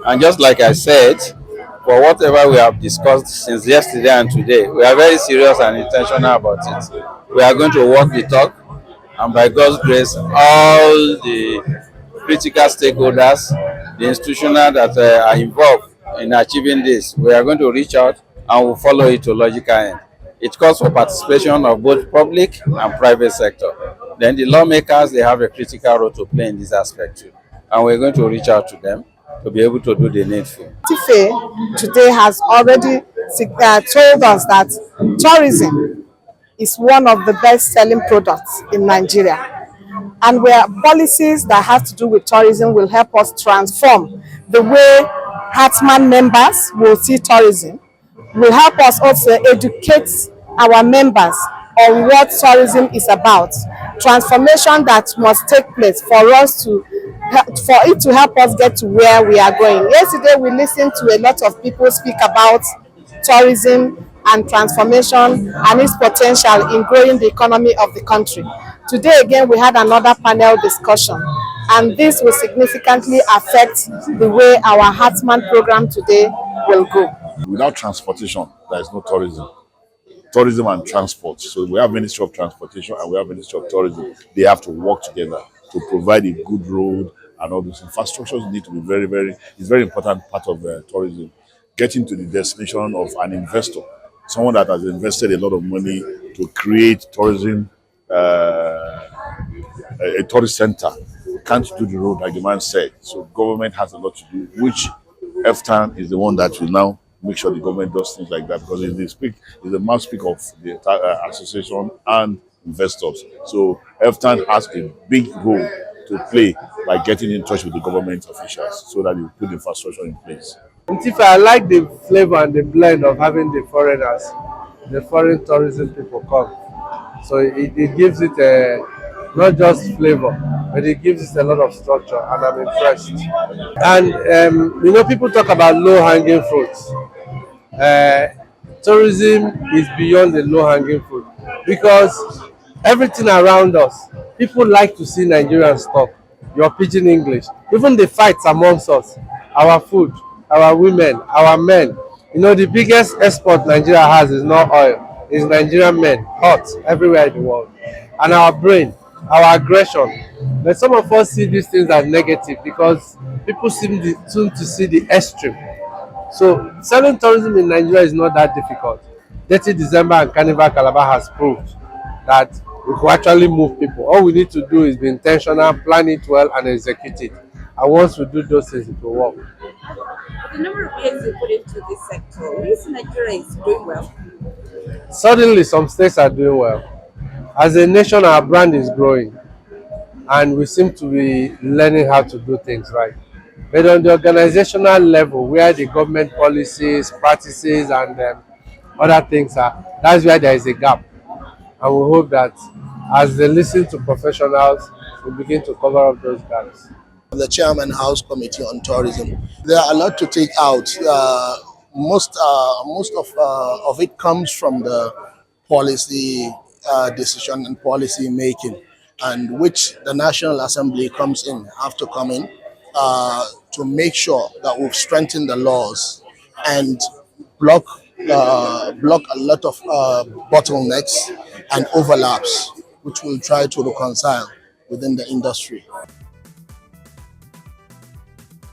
And just like I said, for whatever we have discussed since yesterday and today, we are very serious and intentional about it. We are going to walk the talk, and by God's grace, all the critical stakeholders, the institutional that are involved in achieving this, we are going to reach out and we'll follow it to logical end. It calls for participation of both public and private sector. Then the lawmakers, they have a critical role to play in this aspect too. And we're going to reach out to them to be able to do the needful. NTIFE today has already told us that tourism is one of the best-selling products in Nigeria. And where policies that have to do with tourism will help us transform the way Hartman members will see tourism, will help us also educate our members on what tourism is about. Transformation that must take place for us to for it to help us get to where we are going. Yesterday we listened to a lot of people speak about tourism and transformation and its potential in growing the economy of the country. Today again we had another panel discussion, and this will significantly affect the way our Hartman program today will go. Without transportation, there is no tourism. Tourism and transport. So we have Ministry of Transportation and we have Ministry of Tourism. They have to work together to provide a good road, and all those infrastructures need to be it's very important part of tourism. Getting to the destination of an investor, someone that has invested a lot of money to create tourism, a tourist center. You can't do the road like the man said. So government has a lot to do, which FTAN is the one that will now make sure the government does things like that, because it's the mouthpiece of the association and investors. So FTAN has a big role to play by getting in touch with the government officials so that you put the infrastructure in place. NTIFE, I like the flavor and the blend of having the foreigners, the foreign tourism people come. So it gives it a not just flavor, but it gives it a lot of structure, and I'm impressed. And people talk about low-hanging fruits. Tourism is beyond the low-hanging fruit, because everything around us, people like to see Nigerians talk. Your pidgin English, even the fights amongst us, our food, our women, our men. The biggest export Nigeria has is not oil, it's Nigerian men, hot everywhere in the world. And our brain, our aggression. But some of us see these things as negative because people seem to see the extreme. So selling tourism in Nigeria is not that difficult. 30 December and Carnival Calabar has proved that we can actually move people. All we need to do is be intentional, plan it well, and execute it. And once we do those things, it will work. The number of years you put into this sector, is Nigeria is doing well? Suddenly, some states are doing well. As a nation, our brand is growing, and we seem to be learning how to do things right. But on the organizational level, where the government policies, practices, and other things are, that's where there is a gap. And we hope that as they listen to professionals, we begin to cover up those gaps. The Chairman House Committee on Tourism. There are a lot to take out. Most of it comes from the policy decision and policy making, and which the National Assembly have to come in to make sure that we've strengthened the laws and block a lot of bottlenecks and overlaps, which we'll try to reconcile within the industry.